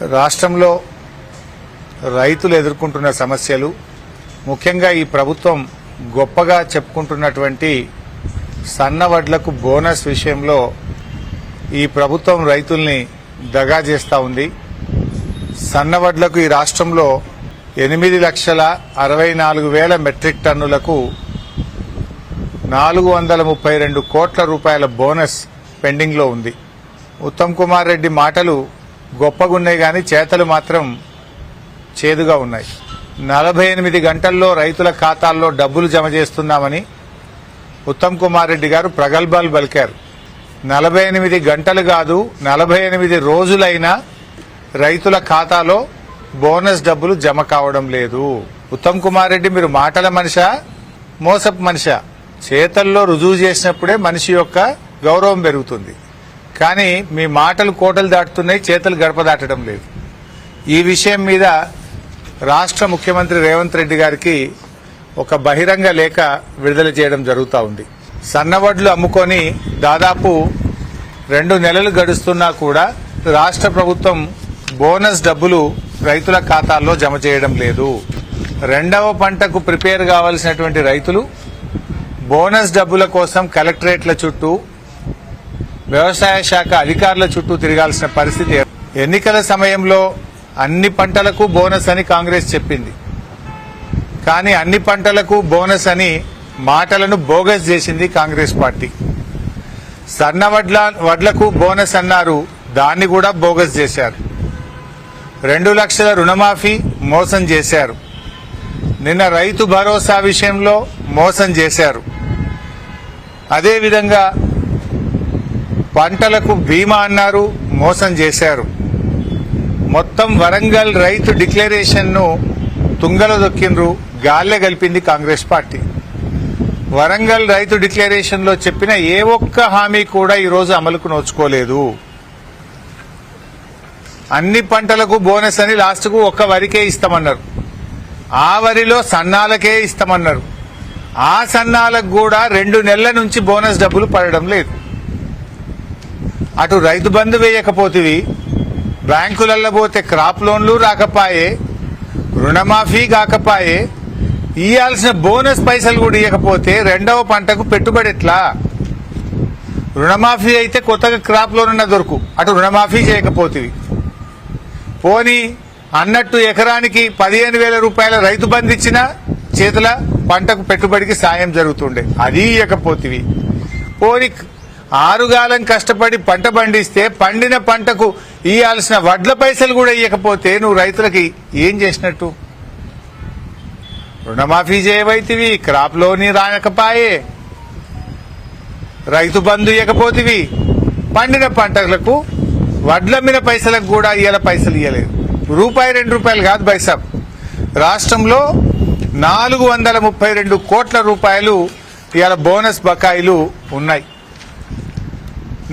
రాష్ట్రంలో రైతులు ఎదుర్కొంటున్న సమస్యలు, ముఖ్యంగా ఈ ప్రభుత్వం గొప్పగా చెప్పుకుంటున్నటువంటి సన్నవడ్లకు బోనస్ విషయంలో ఈ ప్రభుత్వం రైతుల్ని దగా చేస్తూ ఉంది. సన్నవడ్లకు ఈ రాష్ట్రంలో 8,64,000 మెట్రిక్ టన్నులకు 432 కోట్ల రూపాయల బోనస్ పెండింగ్లో ఉంది. ఉత్తమ్ కుమార్ రెడ్డి మాటలు గొప్పగున్నాయి కానీ చేతలు మాత్రం చేదుగా ఉన్నాయి. 48 గంటల్లో రైతుల ఖాతాల్లో డబ్బులు జమ చేస్తున్నామని ఉత్తమ్ కుమార్ రెడ్డి గారు ప్రగల్భాలు పలికారు. 48 గంటలు కాదు, 48 రోజులైనా రైతుల ఖాతాలో బోనస్ డబ్బులు జమ కావడం లేదు. ఉత్తమ్ కుమార్ రెడ్డి, మీరు మాటల మనిషా, మోసపు మనిషా? చేతల్లో రుజువు చేసినప్పుడే మనిషి యొక్క గౌరవం పెరుగుతుంది. కానీ మీ మాటలు కోటలు దాటుతున్నాయి, చేతలు గడప దాటడం లేదు. ఈ విషయం మీద రాష్ట్ర ముఖ్యమంత్రి రేవంత్ రెడ్డి గారికి ఒక బహిరంగ లేఖ విడుదల చేయడం జరుగుతూ ఉంది. సన్నవడ్లు అమ్ముకొని దాదాపు 2 నెలలు గడుస్తున్నా కూడా రాష్ట్ర ప్రభుత్వం బోనస్ డబ్బులు రైతుల ఖాతాల్లో జమ చేయడం లేదు. 2వ పంటకు ప్రిపేర్ కావాల్సినటువంటి రైతులు బోనస్ డబ్బుల కోసం కలెక్టరేట్ల చుట్టూ, వ్యవసాయ శాఖ అధికారుల చుట్టూ తిరగాల్సిన పరిస్థితి. ఎన్నికల సమయంలో అన్ని పంటలకు బోనస్ అని కాంగ్రెస్ చెప్పింది. కానీ అన్ని పంటలకు బోనస్ అని మాటలను బోగస్ చేసింది కాంగ్రెస్ పార్టీ. వడ్లకు బోనస్ అన్నారు, దాన్ని కూడా బోగస్ చేశారు. 2 లక్షల రుణమాఫీ మోసం చేశారు. నిన్న రైతు భరోసా విషయంలో మోసం చేశారు. అదేవిధంగా పంటలకు బీమా అన్నారు, మోసం చేశారు. మొత్తం వరంగల్ రైతు డిక్లరేషన్ ను తుంగలో దొక్కిండ్రు, గాల్లె గలిపింది కాంగ్రెస్ పార్టీ. వరంగల్ రైతు డిక్లరేషన్ లో చెప్పిన ఏ ఒక్క హామీ కూడా ఈరోజు అమలుకు నోచుకోలేదు. అన్ని పంటలకు బోనస్ అని లాస్ట్కు ఒక్క వరికే ఇస్తామన్నారు. ఆ వరిలో సన్నాలకే ఇస్తామన్నారు. ఆ సన్నాలకు కూడా 2 నెలల నుంచి బోనస్ డబ్బులు పడడం లేదు. అటు రైతు బంధు వేయకపోతివి, బ్యాంకులలో పోతే క్రాప్ లోన్లు రాకపాయే, రుణమాఫీ కాకపాయే, ఇయ్యాల్సిన బోనస్ పైసలు కూడా ఇవ్వకపోతే 2వ పంటకు పెట్టుబడి ఎట్లా? రుణమాఫీ అయితే కొత్తగా క్రాప్ లోన్ ఉన్న దొరుకు, అటు రుణమాఫీ చేయకపోతివి. పోనీ అన్నట్టు ఎకరానికి 15,000 రూపాయల రైతు బంధు ఇచ్చినా చేతుల పంటకు పెట్టుబడికి సాయం జరుగుతుండే, అది ఇవ్వకపోతివి. పోనీ 6 కాలం కష్టపడి పంట పండిస్తే పండిన పంటకు ఇయ్యాల్సిన వడ్ల పైసలు కూడా ఇవ్వకపోతే నువ్వు రైతులకి ఏం చేసినట్టు? రుణమాఫీ చేయవైతివి, క్రాప్ లోని రానకపాయే, రైతు బంధు ఇవ్వకపోతివి, పండిన పంటలకు వడ్ల మీద పైసలకు కూడా ఇయ్యాల పైసలు ఇవ్వలేదు. రూపాయి 2 రూపాయలు కాదు బైసాబ్, రాష్ట్రంలో 432 కోట్ల రూపాయలు ఇవాళ బోనస్ బకాయిలు ఉన్నాయి.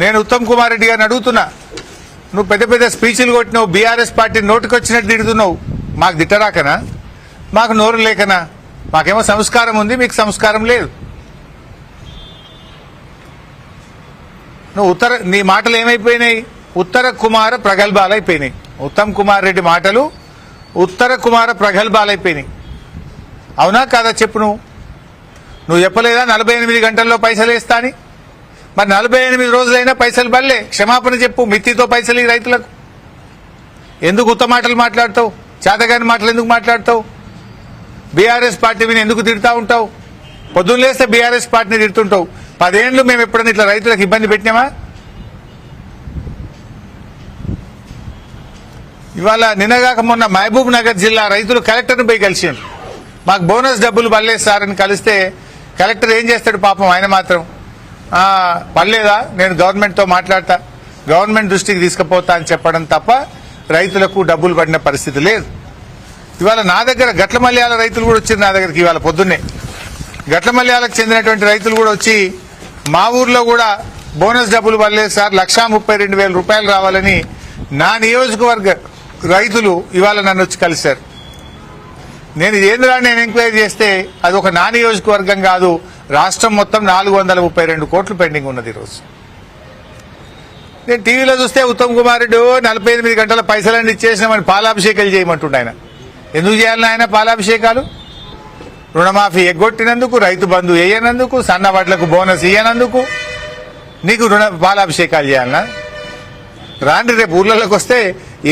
నేను ఉత్తమ్ కుమార్ రెడ్డి గారిని అడుగుతున్నా, నువ్వు పెద్ద పెద్ద స్పీచ్లు కొట్టినావు, బీఆర్ఎస్ పార్టీ నోటికొచ్చినట్టు తిడుతున్నావు, మాకు దిట్టరాకనా? మాకు నోరు లేకనా? మాకేమో సంస్కారం ఉంది, మీకు సంస్కారం లేదు. నువ్వు నీ మాటలు ఏమైపోయినాయి? ఉత్తర కుమార ప్రగల్భాలైపోయినాయి. ఉత్తమ్ కుమార్ రెడ్డి మాటలు ఉత్తర కుమార ప్రగల్భాలైపోయినాయి. అవునా కాదా చెప్పు? నువ్వు చెప్పలేదా 48 గంటల్లో పైసలు వేస్తా అని? మరి 48 రోజులైనా పైసలు బల్లే, క్షమాపణ చెప్పు. మిత్తితో పైసలు ఈ రైతులకు ఎందుకు ఉత్త మాటలు మాట్లాడతావు? చేతగాని మాటలు ఎందుకు మాట్లాడతావు? బీఆర్ఎస్ పార్టీని ఎందుకు తిడతా ఉంటావు? పొద్దున్న లేస్తే బీఆర్ఎస్ పార్టీని తిడుతుంటావు. 10 ఏళ్లు మేము ఎప్పుడైనా ఇట్లా రైతులకు ఇబ్బంది పెట్టినామా? ఇవాళ నిన్నగాక మొన్న మహబూబ్ నగర్ జిల్లా రైతులు కలెక్టర్ను పోయి కలిసిండు. మాకు బోనస్ డబ్బులు పడలేదు సార్ అని కలిస్తే కలెక్టర్ ఏం చేస్తాడు పాపం? ఆయన మాత్రం పడలేదా, నేను గవర్నమెంట్తో మాట్లాడతా, గవర్నమెంట్ దృష్టికి తీసుకుపోతా అని చెప్పడం తప్ప రైతులకు డబ్బులు పడిన పరిస్థితి లేదు. ఇవాళ నా దగ్గర గట్ల మల్యాల రైతులు కూడా వచ్చారు నా దగ్గరికి. ఇవాళ పొద్దున్నే గట్ల మల్యాలకు చెందినటువంటి రైతులు కూడా వచ్చి మా ఊర్లో కూడా బోనస్ డబ్బులు పడలేదు సార్, 1,32,000 రూపాయలు రావాలని నా నియోజకవర్గ రైతులు ఇవాళ నన్ను వచ్చి కలిశారు. నేను ఏంద్రా నేను ఎంక్వైరీ చేస్తే అది ఒక నా నియోజకవర్గం కాదు, రాష్ట్రం మొత్తం 432 కోట్లు పెండింగ్ ఉన్నది ఈరోజు. నేను టీవీలో చూస్తే ఉత్తమ్ కుమార్ రెడ్డి 48 గంటల పైసలన్నీ ఇచ్చేసినామని పాలాభిషేకాలు చేయమంటుండే ఆయన. ఎందుకు చేయాలని ఆయన పాలాభిషేకాలు? రుణమాఫీ ఎగ్గొట్టినందుకు, రైతు బంధు వేయనందుకు, సన్న వడ్లకు బోనస్ ఇయ్యనందుకు నీకు పాలాభిషేకాలు చేయాలన్నా? రాండి, రేపు ఊర్లలోకి వస్తే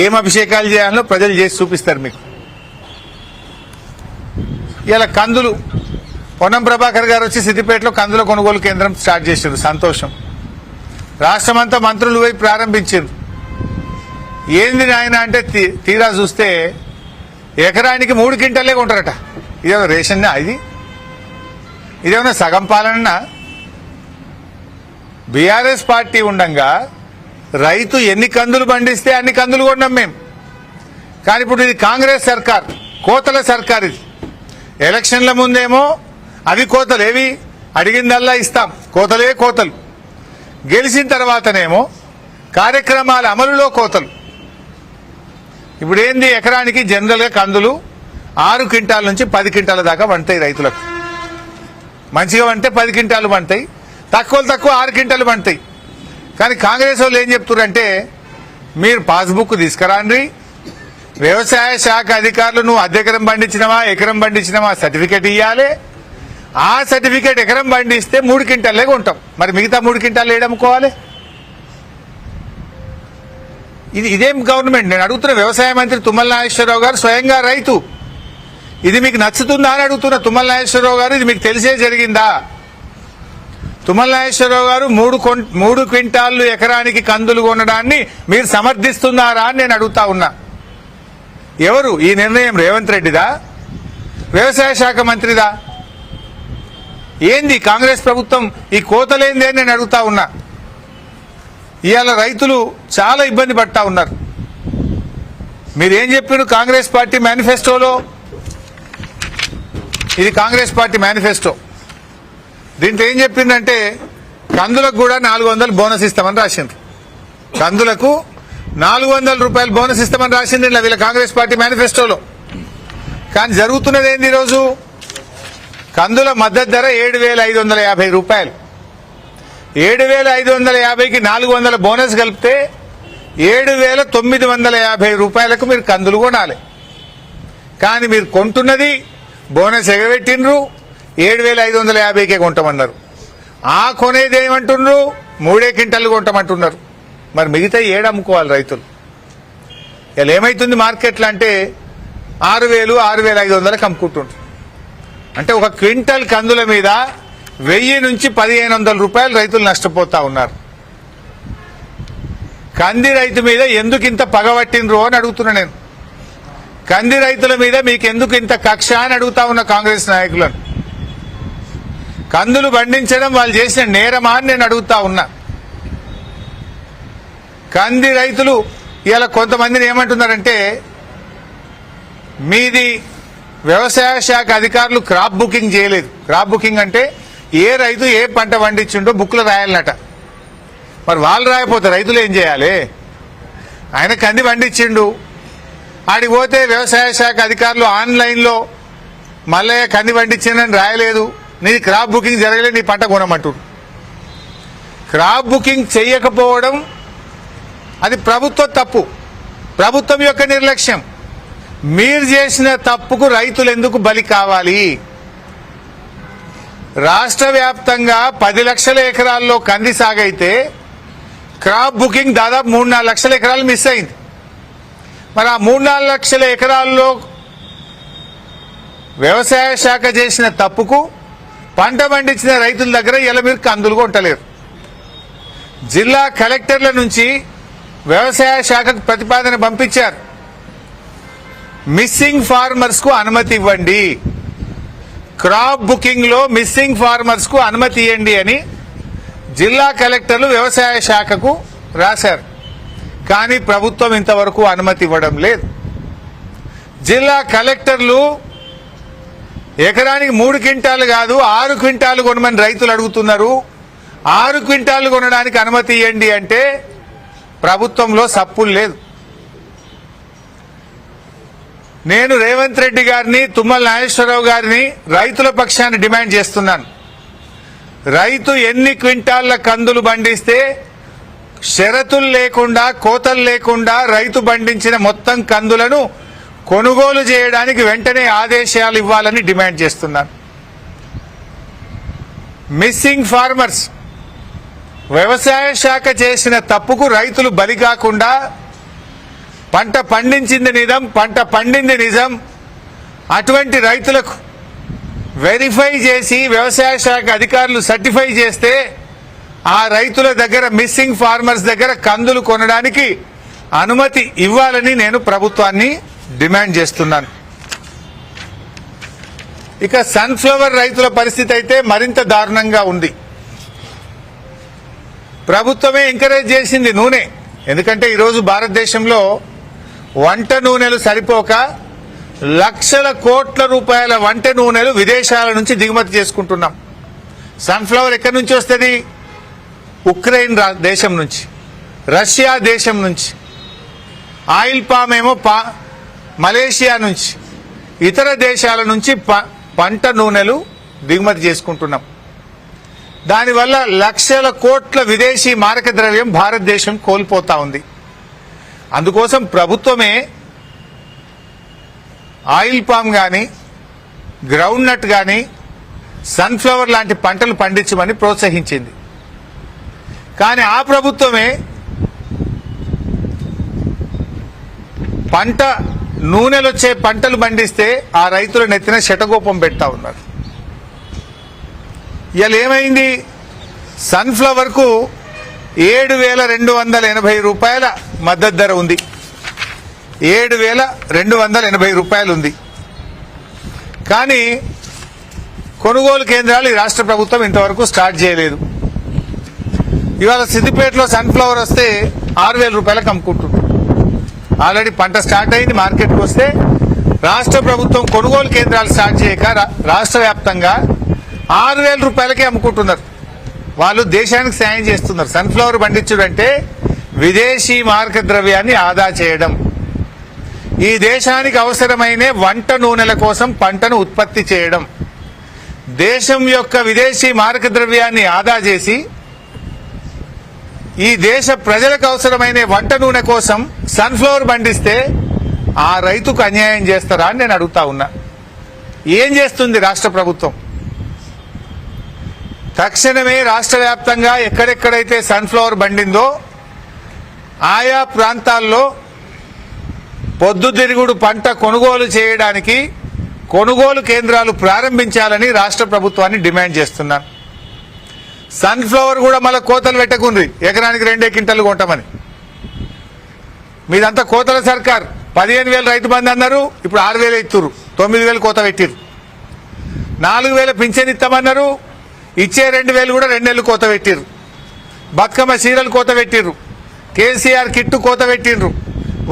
ఏం అభిషేకాలు చేయాలో ప్రజలు చేసి చూపిస్తారు మీకు. ఇలా కందులు పొన్నం ప్రభాకర్ గారు వచ్చి సిద్దిపేటలో కందుల కొనుగోలు కేంద్రం స్టార్ట్ చేశారు. సంతోషం. రాష్ట్రమంతా మంత్రులు పోయి ప్రారంభించారు. ఏంది నాయన అంటే తీరా చూస్తే ఎకరానికి 3 క్వింటాలే కొంటారట. ఇదేమో రేషన్ ఇదేమన్నా సగం పాలన? బీఆర్ఎస్ పార్టీ ఉండంగా రైతు ఎన్ని కందులు పండిస్తే అన్ని కందులు కొన్నాం మేము. కానీ ఇప్పుడు ఇది కాంగ్రెస్ సర్కార్, కోతల సర్కార్. ఇది ఎలక్షన్ల ముందేమో అవి కోతలు, ఏవి అడిగిందల్లా ఇస్తాం, కోతలే కోతలు. గెలిచిన తర్వాతనేమో కార్యక్రమాల అమలులో కోతలు. ఇప్పుడు ఏంది, ఎకరానికి జనరల్ గా కందులు 6 క్వింటాల నుంచి 10 క్వింటాల దాకా పండుతాయి రైతులకు. మంచిగా పంటే 10 క్వింటాలు పండుతాయి, తక్కువ 6 క్వింటాలు పండుతాయి. కానీ కాంగ్రెస్ వాళ్ళు ఏం చెప్తున్నారంటే, మీరు పాస్బుక్ తీసుకురాండి, వ్యవసాయ శాఖ అధికారులు నువ్వు అర్ధెకరం పండించినవా ఎకరం పండించినవా సర్టిఫికేట్ ఇవ్వాలి. ఆ సర్టిఫికేట్ ఎకరం పండిస్తే 3 క్వింటాలే కొంటాం. మరి మిగతా 3 క్వింటాలు ఏడమ్ముకోవాలి? ఇదేం గవర్నమెంట్? నేను అడుగుతున్న వ్యవసాయ మంత్రి తుమ్మల నాగేశ్వరరావు గారు స్వయంగా రైతు. ఇది మీకు నచ్చుతుందా అని అడుగుతున్న తుమ్మల నాగేశ్వరరావు గారు, ఇది మీకు తెలిసే జరిగిందా? తుమ్మల నాగేశ్వరరావు గారు 3 క్వింటాళ్లు ఎకరానికి కందులు కొనడాన్ని మీరు సమర్థిస్తున్నారా అని నేను అడుగుతా ఉన్నా. ఎవరు ఈ నిర్ణయం? రేవంత్ రెడ్డిదా? వ్యవసాయ శాఖ మంత్రిదా? ఏంది కాంగ్రెస్ ప్రభుత్వం ఈ కోతలేంది అని నేను అడుగుతా ఉన్నా. ఇవాళ రైతులు చాలా ఇబ్బంది పడతా ఉన్నారు. మీరేం చెప్పారు కాంగ్రెస్ పార్టీ మేనిఫెస్టోలో? ఇది కాంగ్రెస్ పార్టీ మేనిఫెస్టో. దీంట్లో ఏం చెప్పిందంటే కందులకు కూడా 400 బోనస్ ఇస్తామని రాసింది. కందులకు 400 రూపాయలు బోనస్ ఇస్తామని రాసింది వీళ్ళ కాంగ్రెస్ పార్టీ మేనిఫెస్టోలో. కానీ జరుగుతున్నది ఏంది? ఈరోజు కందుల మద్దతు ధర 7,550 రూపాయలు. 7,550కి 400 బోనస్ కలిపితే 7,950 రూపాయలకు మీరు కందులు కొనాలి. కానీ మీరు కొంటున్నది బోనస్ ఎగబెట్టినరు 7,550కే కొంటామన్నారు. ఆ కొనేది ఏమంటున్నారు? 3 క్వింటాలు కొంటామంటున్నారు. మరి మిగతా అమ్ముకోవాలి రైతులు. ఇలా ఏమైతుంది మార్కెట్లో అంటే 6,000 6,500కి అమ్ముకుంటున్నారు. అంటే ఒక క్వింటల్ కందుల మీద 1000 నుంచి 1,500 రూపాయలు రైతులు నష్టపోతా ఉన్నారు. కంది రైతు మీద ఎందుకు ఇంత పగబట్టినరు అని అడుగుతున్నా నేను. కంది రైతుల మీద మీకెందుకు ఇంత కక్ష అని అడుగుతా ఉన్న కాంగ్రెస్ నాయకులను. కందులు పండించడం వాళ్ళు చేసిన నేరమా అని నేను అడుగుతా ఉన్నా. కంది రైతులు ఇలా కొంతమందిని ఏమంటున్నారంటే, మీది వ్యవసాయ శాఖ అధికారులు క్రాప్ బుకింగ్ చేయలేదు. క్రాప్ బుకింగ్ అంటే ఏ రైతు ఏ పంట పండించిండో బుక్లో రాయాలన్నట. మరి వాళ్ళు రాయపోతే రైతులు ఏం చేయాలి? ఆయన కంది పండించిండు, ఆడికి పోతే వ్యవసాయ శాఖ అధికారులు ఆన్లైన్లో మల్లయ్య కంది పండించిందని రాయలేదు, నీది క్రాప్ బుకింగ్ జరగలేదు, నీ పంట కొనమంటారు. క్రాప్ బుకింగ్ చేయకపోవడం అది ప్రభుత్వ తప్పు, ప్రభుత్వం యొక్క నిర్లక్ష్యం. మీరు చేసిన తప్పుకు రైతులు ఎందుకు బలి కావాలి? రాష్ట్ర వ్యాప్తంగా 10 లక్షల ఎకరాల్లో కంది సాగైతే క్రాప్ బుకింగ్ దాదాపు 3-4 లక్షల ఎకరాలు మిస్ అయింది. మరి ఆ 3-4 లక్షల ఎకరాల్లో వ్యవసాయ శాఖ చేసిన తప్పుకు పంట పండించిన రైతుల దగ్గర ఇలా మీరు కందులు కొంటలేరు. జిల్లా కలెక్టర్ల నుంచి వ్యవసాయ శాఖకు ప్రతిపాదన పంపించారు, మిస్సింగ్ ఫార్మర్స్ కు అనుమతి ఇవ్వండి, క్రాప్ బుకింగ్ లో మిస్సింగ్ ఫార్మర్స్ కు అనుమతి ఇవ్వండి అని జిల్లా కలెక్టర్లు వ్యవసాయ శాఖకు రాశారు. కానీ ప్రభుత్వం ఇంతవరకు అనుమతి ఇవ్వడం లేదు. జిల్లా కలెక్టర్లు ఎకరానికి 3 క్వింటాలు కాదు 6 క్వింటాలు కొనమని రైతులు అడుగుతున్నారు. 6 క్వింటాలు కొనడానికి అనుమతి ఇవ్వండి అంటే ప్రభుత్వంలో సప్పులు లేదు. నేను రేవంత్ రెడ్డి గారిని, తుమ్మల నాగేశ్వరరావు గారిని రైతుల పక్షాన్ని డిమాండ్ చేస్తున్నాను. రైతు ఎన్ని క్వింటాళ్ల కందులు పండిస్తే షరతులు లేకుండా కోతలు లేకుండా రైతు పండించిన మొత్తం కందులను కొనుగోలు చేయడానికి వెంటనే ఆదేశాలు ఇవ్వాలని డిమాండ్ చేస్తున్నాను. మిస్సింగ్ ఫార్మర్స్, వ్యవసాయ శాఖ చేసిన తప్పుకు రైతులు బలి కాకుండా పంట పండించింది నిజం, పంట పండింది నిజం, అటువంటి రైతులకు వెరిఫై చేసి వ్యవసాయ శాఖ అధికారులు సర్టిఫై చేస్తే ఆ రైతుల దగ్గర, మిస్సింగ్ ఫార్మర్స్ దగ్గర కందులు కొనడానికి అనుమతి ఇవ్వాలని నేను ప్రభుత్వాన్ని డిమాండ్ చేస్తున్నాను. ఇక సన్ఫ్లవర్ రైతుల పరిస్థితి అయితే మరింత దారుణంగా ఉంది. ప్రభుత్వమే ఎంకరేజ్ చేసింది నూనె, ఎందుకంటే ఈరోజు భారతదేశంలో వంట నూనెలు సరిపోక లక్షల కోట్ల రూపాయల వంట నూనెలు విదేశాల నుంచి దిగుమతి చేసుకుంటున్నాం. సన్ఫ్లవర్ ఎక్కడి నుంచి వస్తుంది? ఉక్రెయిన్ దేశం నుంచి, రష్యా దేశం నుంచి. ఆయిల్ పామ్ ఏమో మలేషియా నుంచి, ఇతర దేశాల నుంచి పంట నూనెలు దిగుమతి చేసుకుంటున్నాం. దానివల్ల లక్షల కోట్ల విదేశీ మారక ద్రవ్యం భారతదేశం కోల్పోతా ఉంది. అందుకోసం ప్రభుత్వమే ఆయిల్ పామ్ కానీ, గ్రౌండ్ నట్ కానీ, సన్ఫ్లవర్ లాంటి పంటలు పండించమని ప్రోత్సహించింది. కానీ ఆ ప్రభుత్వమే పంట నూనెలు వచ్చే పంటలు పండిస్తే ఆ రైతుల నెత్తిన శటగోపం పెడతా ఉన్నారు. ఇవాళ ఏమైంది? సన్ఫ్లవర్ కు 7,280 రూపాయల మద్దతు ధర ఉంది. 7,280 రూపాయలు ఉంది. కానీ కొనుగోలు కేంద్రాలు ఈ రాష్ట్ర ప్రభుత్వం ఇంతవరకు స్టార్ట్ చేయలేదు. ఇవాళ సిద్దిపేటలో సన్ఫ్లవర్ వస్తే 6,000 రూపాయలకు అమ్ముకుంటుంది. ఆల్రెడీ పంట స్టార్ట్ అయింది, మార్కెట్కి వస్తే రాష్ట్ర ప్రభుత్వం కొనుగోలు కేంద్రాలు స్టార్ట్ చేయక రాష్ట్ర వ్యాప్తంగా 6,000 రూపాయలకే అమ్ముకుంటున్నారు. వాళ్ళు దేశానికి సాయం చేస్తున్నారు. సన్ఫ్లవర్ పండించడం అంటే విదేశీ మార్క ద్రవ్యాన్ని ఆదా చేయడం. ఈ దేశానికి అవసరమైన వంట నూనెల కోసం పంటను ఉత్పత్తి చేయడం. దేశం యొక్క విదేశీ మార్క ద్రవ్యాన్ని ఆదా చేసి ఈ దేశ ప్రజలకు అవసరమైన వంట నూనె కోసం సన్ఫ్లవర్ పండిస్తే ఆ రైతుకు అన్యాయం చేస్తారా అని నేను అడుగుతా ఉన్నా. ఏం చేస్తుంది రాష్ట్ర ప్రభుత్వం? తక్షణమే రాష్ట్ర వ్యాప్తంగా ఎక్కడెక్కడైతే సన్ఫ్లవర్ పండిందో ఆయా ప్రాంతాల్లో పొద్దుతిరుగుడు పంట కొనుగోలు చేయడానికి కొనుగోలు కేంద్రాలు ప్రారంభించాలని రాష్ట్ర ప్రభుత్వాన్ని డిమాండ్ చేస్తున్నాను. సన్ఫ్లవర్ కూడా మళ్ళీ కోతలు పెట్టకుండ్రి, ఎకరానికి 2 క్వింటాలు కొంటామని. మీదంతా కోతల సర్కార్. 15,000 రైతు బంధు అన్నారు, ఇప్పుడు 6,000 ఇస్తున్నారు. 9,000 కోత పెట్టిర్రు. 4,000 పింఛన్ ఇస్తామన్నారు, ఇచ్చే 2,000 కూడా 2 నెలలు కోత పెట్టిర్రు. బతుకమ్మ చీరలు కోత పెట్టిర్రు. కేసీఆర్ కిట్టు కోత పెట్టిండ్రు.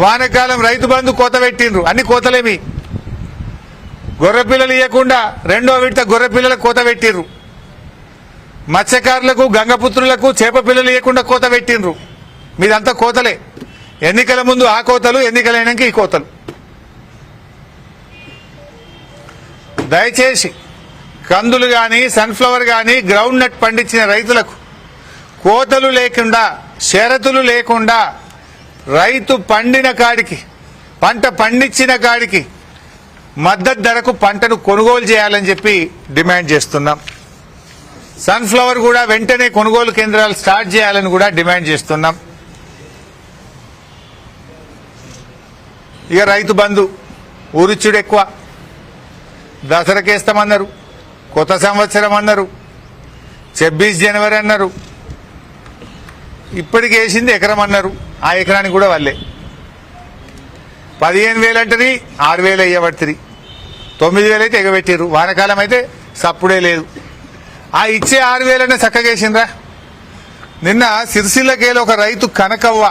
వానకాలం రైతు బంధు కోత పెట్టిండ్రు. అన్ని కోతలేమి. గొర్రె పిల్లలు ఇవ్వకుండా 2వ విడత గొర్రె పిల్లలకు కోత పెట్టిర్రు. మత్స్యకారులకు, గంగపుత్రులకు చేప పిల్లలు ఇవ్వకుండా కోత పెట్టిండ్రు. మీదంతా కోతలే. ఎన్నికల ముందు ఆ కోతలు, ఎన్నికలైనాక ఈ కోతలు. దయచేసి కందులు గాని, సన్ఫ్లవర్ గాని, గ్రౌండ్ నట్ పండించిన రైతులకు కోతలు లేకుండా, షరతులు లేకుండా రైతు పండిన కాడికి, పంట పండించిన కాడికి మద్దతు ధరకు పంటను కొనుగోలు చేయాలని చెప్పి డిమాండ్ చేస్తున్నాం. సన్ఫ్లవర్ కూడా వెంటనే కొనుగోలు కేంద్రాలు స్టార్ట్ చేయాలని కూడా డిమాండ్ చేస్తున్నాం. ఇక రైతు బంధు ఊరిచ్చుడు ఎక్కువ. దసరాకేస్తామన్నారు, కొత్త సంవత్సరం అన్నారు, 26 జనవరి అన్నారు. ఇప్పటికి వేసింది ఎకరం అన్నారు. ఆ ఎకరానికి కూడా వాళ్ళే 15,000 అంటది, 6,000 అయ్యబడుతుంది. 9,000 అయితే ఎగబెట్టిర్రు. వానకాలం అయితే సప్పుడే లేదు. ఆ ఇచ్చే 6,000 చక్కగేసిండ్రా. నిన్న సిరిసిల్లకేలో ఒక రైతు కనకవ్వ,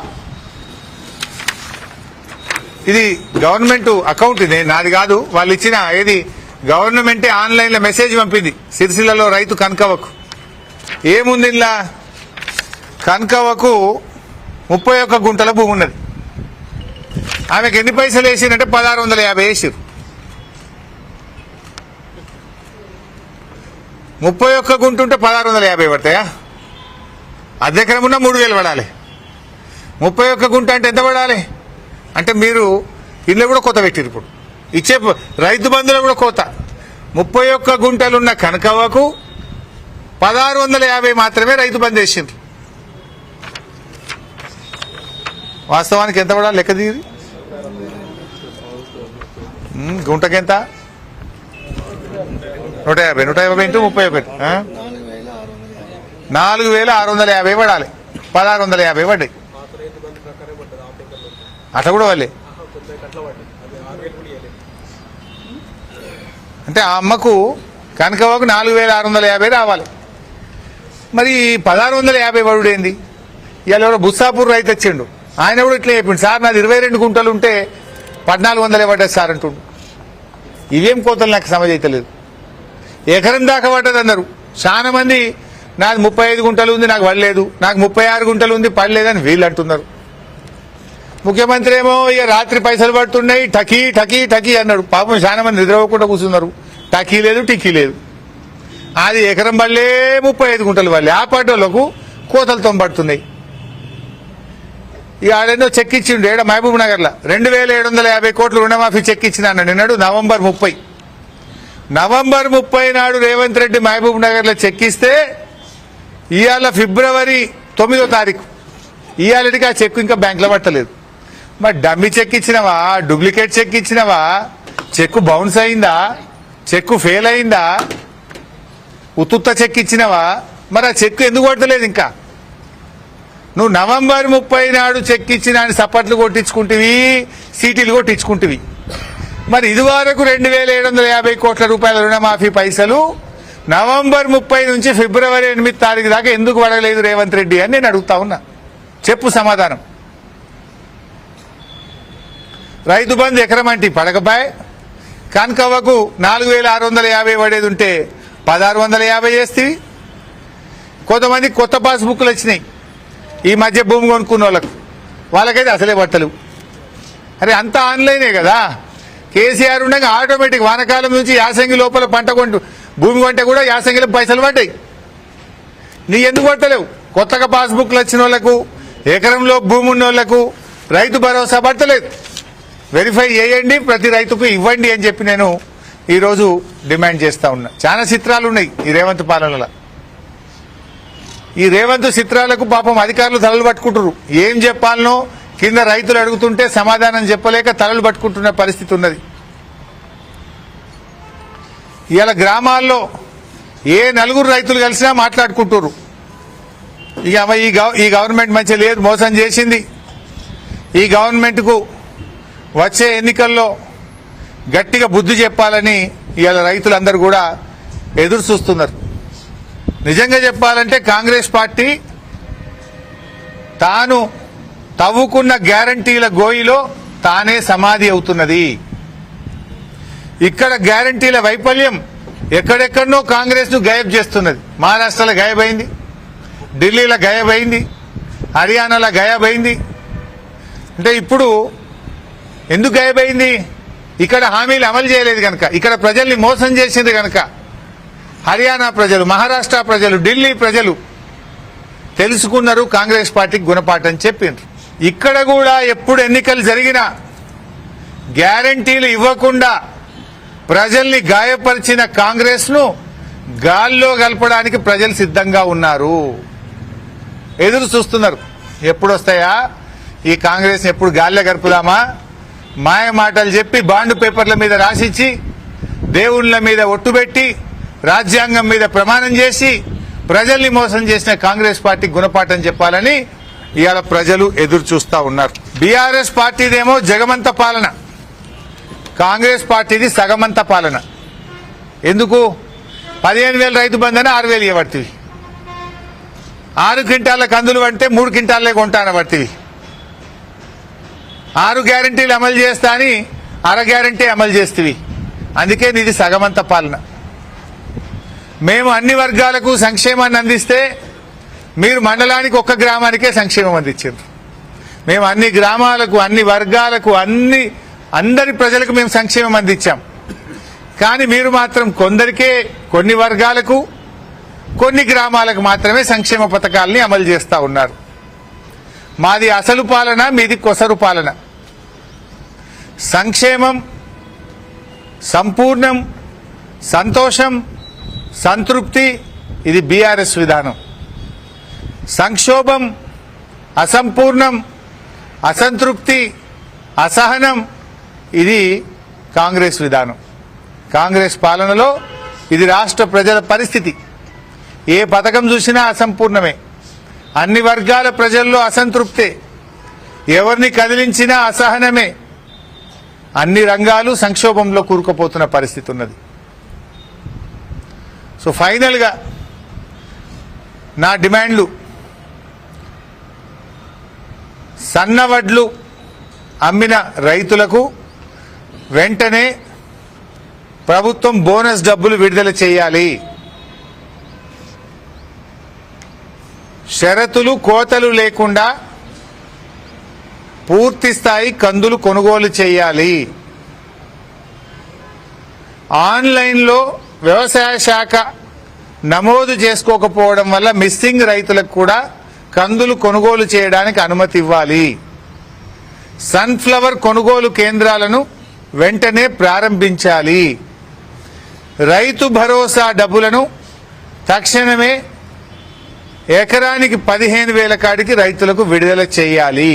ఇది గవర్నమెంట్ అకౌంట్, ఇది నాది కాదు, వాళ్ళు ఇచ్చిన ఏది గవర్నమెంటే ఆన్లైన్ లో మెసేజ్ పంపింది. సిరిసిల్లలో రైతు కనకవ్వకు ఏముంది, ఇలా కనకవ్వకు 31 గుంటల భూమి ఉన్నది. ఆమెకు ఎన్ని పైసలు వేసిందంటే 1,650 వేసిరు. 31 గుంట ఉంటే 1,650 పడతాయా? అర్ధెకరం ఉన్నా 3,000 పడాలి. 31 గుంట అంటే ఎంత పడాలి అంటే మీరు ఇల్లు కూడా కోత పెట్టిరు. ఇప్పుడు ఇచ్చే రైతు బంధులో కూడా కోత. 31 గుంటలున్న కనకవ్వకు 1650 మాత్రమే రైతు బంధు వేసిండ్రు. వాస్తవానికి ఎంత పడాలి లెక్క దిగి గుంటకెంత 150 ఇంటూ 31 4650 పడాలి. 1650 పడ్డాయి. అట్లా కూడా వాళ్ళే అంటే ఆ అమ్మకు కనకవ్వకు 4650 రావాలి. మరి 1650 పడుడేంది? ఇవాళ ఎవరో బుస్సాపూర్ రైతు వచ్చిండు, ఆయన కూడా ఇట్లా చెప్పిండు, సార్ నాది 22 గుంటలు ఉంటే 1400 పడ్డది సార్ అంటుండు. ఇవేం కోతలు నాకు సమజ్ అవుతలేదు. ఎకరం దాకా పడ్డది అన్నారు. చాలా మంది నాది 35 గుంటలు ఉంది నాకు పడలేదు, నాకు 36 గుంటలు ఉంది పడలేదని వీళ్ళు అంటున్నారు. ముఖ్యమంత్రి ఏమో ఇక రాత్రి పైసలు పడుతున్నాయి టకీ టకీ టకీ అన్నాడు. పాపం చాలా మంది నిద్రపోకుండా కూర్చున్నారు. టకీ లేదు టికీ లేదు. అది ఎకరం పడలే 35 గుంటలు పడలే. ఆ పాటోళ్లకు కోతలతో పడుతున్నాయి. ఇక ఆడేందో చెక్ ఇచ్చిండు ఏడ మహబూబ్ నగర్ లో 2750 కోట్లు రుణమాఫీ చెక్ ఇచ్చిన అన్నాడు నిన్నాడు నవంబర్ 30. నవంబర్ 30 నాడు రేవంత్ రెడ్డి మహబూబ్ నగర్ లో చెక్ ఇస్తే ఇవాళ ఫిబ్రవరి 9వ తారీఖు ఇవాళకి ఆ చెక్ ఇంకా బ్యాంక్ లో పట్టలేదు. మరి డమ్మీ చెక్ ఇచ్చినవా, డూప్లికేట్ చెక్ ఇచ్చినవా, చెక్ బౌన్స్ అయిందా, చెక్ ఫెయిల్ అయిందా, ఉత్తుత్త చెక్ ఇచ్చినవా? మరి ఆ చెక్ ఎందుకు పడతలేదు ఇంకా? నువ్వు నవంబర్ 30 నాడు చెక్ ఇచ్చిన సపట్లు కొట్టించుకుంటువి, సీటీలు కొట్టించుకుంటువి. మరి ఇదివరకు 2750 కోట్ల రూపాయల రుణమాఫీ పైసలు నవంబర్ 30 నుంచి ఫిబ్రవరి 8 తారీఖు దాకా ఎందుకు పడలేదు రేవంత్ రెడ్డి అని నేను అడుగుతా ఉన్నా. చెప్పు సమాధానం. రైతు బంధు ఎకరం అంటే పడకపాయ్. కనకవ్వకు 4650 పడేది ఉంటే 1650 చేస్తేవి. కొంతమంది కొత్త పాస్ బుక్లు వచ్చినాయి ఈ మధ్య భూమి కొనుక్కున్న వాళ్ళకైతే అసలే పట్టలు. అరే అంతా ఆన్లైనే కదా. కేసీఆర్ ఉండగా ఆటోమేటిక్ వానకాలం నుంచి యాసంగి లోపల పంట భూమి కొంటే కూడా యాసంగిలో పైసలు పడ్డాయి. నీ ఎందుకు పట్టలేవు? కొత్తగా పాస్బుక్లు వచ్చిన వాళ్ళకు, ఎకరంలో భూమి ఉన్న వాళ్ళకు రైతు భరోసా పడతలేదు. వెరిఫై చేయండి, ప్రతి రైతుకు ఇవ్వండి అని చెప్పి నేను ఈరోజు డిమాండ్ చేస్తా ఉన్నా. చాలా చిత్రాలు ఉన్నాయి ఈ రేవంత్ పాలనలో. ఈ రేవంత్ చిత్రాలకు పాపం అధికారులు తలలు పట్టుకుంటారు. ఏం చెప్పాలనో కింద రైతులు అడుగుతుంటే సమాధానం చెప్పలేక తలలు పట్టుకుంటున్న పరిస్థితి ఉన్నది. ఇవాళ గ్రామాల్లో ఏ నలుగురు రైతులు కలిసినా మాట్లాడుకుంటారు. ఇక ఈ గవర్నమెంట్ మంచి లేదు, మోసం చేసింది. ఈ గవర్నమెంట్కు వచ్చే ఎన్నికల్లో గట్టిగా బుద్ధి చెప్పాలని ఇవాళ రైతులందరూ కూడా ఎదురు చూస్తున్నారు. నిజంగా చెప్పాలంటే కాంగ్రెస్ పార్టీ తాను తవ్వుకున్న గ్యారంటీల గోయిలో తానే సమాధి అవుతున్నది. ఇక్కడ గ్యారంటీల వైఫల్యం ఎక్కడెక్కడనో కాంగ్రెస్ ను గాయబ్ చేస్తున్నది. మహారాష్ట్రలో గాయబైంది, ఢిల్లీలో గాయబైంది, హర్యానాలో గాయబైంది. అంటే ఇప్పుడు ఎందుకు గాయబైంది? ఇక్కడ హామీలు అమలు చేయలేదు కనుక, ఇక్కడ ప్రజల్ని మోసం చేసింది కనుక హర్యానా ప్రజలు, మహారాష్ట్ర ప్రజలు, ఢిల్లీ ప్రజలు తెలుసుకున్నారు కాంగ్రెస్ పార్టీకి గుణపాఠం చెప్పిండ్రు. ఇక్కడ కూడా ఎప్పుడు ఎన్నికలు జరిగినా గ్యారంటీలు ఇవ్వకుండా ప్రజల్ని గాయపరిచిన కాంగ్రెస్ ను గాల్లో కలపడానికి ప్రజలు సిద్ధంగా ఉన్నారు, ఎదురు చూస్తున్నారు. ఎప్పుడు వస్తాయా ఈ కాంగ్రెస్, ఎప్పుడు గాల్లో గడుపుదామా? మాయ మాటలు చెప్పి బాండ్ పేపర్ల మీద రాసిచ్చి దేవుళ్ల మీద ఒట్టుబెట్టి రాజ్యాంగం మీద ప్రమాణం చేసి ప్రజల్ని మోసం చేసిన కాంగ్రెస్ పార్టీకి గుణపాఠం చెప్పాలని ఇవాళ ప్రజలు ఎదురు చూస్తా ఉన్నారు. బీఆర్ఎస్ పార్టీదేమో జగమంత పాలన, కాంగ్రెస్ పార్టీది సగమంత పాలన. ఎందుకు? 15,000 రైతు బంధన 6,000 ఇవ్వబడుతుంది. 6 క్వింటాల కందులు అంటే 3 క్వింటాలే కొంటానబడుతుంది. 6 గ్యారంటీలు అమలు చేస్తా అని అర గ్యారంటీ అమలు చేస్తుంది. అందుకే నీది సగమంత పాలన. మేము అన్ని వర్గాలకు సంక్షేమాన్ని అందిస్తే మీరు మండలానికి ఒక్క గ్రామానికే సంక్షేమం అందించారు. మేము అన్ని గ్రామాలకు, అన్ని వర్గాలకు, అందరి ప్రజలకు మేము సంక్షేమం అందించాం. కానీ మీరు మాత్రం కొందరికే, కొన్ని వర్గాలకు, కొన్ని గ్రామాలకు మాత్రమే సంక్షేమ పథకాలని అమలు చేస్తా ఉన్నారు. మాది అసలు పాలన, మీది కొసరు పాలన. సంక్షేమం, సంపూర్ణం, సంతోషం, సంతృప్తి ఇది బీఆర్ఎస్ విధానం. సంక్షోభం, అసంపూర్ణం, అసంతృప్తి, అసహనం ఇది కాంగ్రెస్ విధానం. కాంగ్రెస్ పాలనలో ఇది రాష్ట్ర ప్రజల పరిస్థితి. ఏ పథకం చూసినా అసంపూర్ణమే, అన్ని వర్గాల ప్రజల్లో అసంతృప్తే, ఎవరిని కదిలించినా అసహనమే, అన్ని రంగాలు సంక్షోభంలో కూరుకుపోతున్న పరిస్థితి ఉన్నది. సో ఫైనల్గా నా డిమాండ్లు, సన్నవడ్లు అమ్మిన రైతులకు వెంటనే ప్రభుత్వం బోనస్ డబ్బులు విడుదల చేయాలి. షరతులు కోతలు లేకుండా పూర్తి స్థాయి కందులు కొనుగోలు చేయాలి. ఆన్లైన్లో వ్యవసాయ శాఖ నమోదు చేసుకోకపోవడం వల్ల మిస్సింగ్ రైతులకు కూడా కందులు కొనుగోలు చేయడానికి అనుమతి ఇవ్వాలి. సన్ఫ్లవర్ కొనుగోలు కేంద్రాలను వెంటనే ప్రారంభించాలి. రైతు భరోసా డబ్బులను తక్షణమే ఎకరానికి 15,000 కాడికి రైతులకు విడుదల చేయాలి.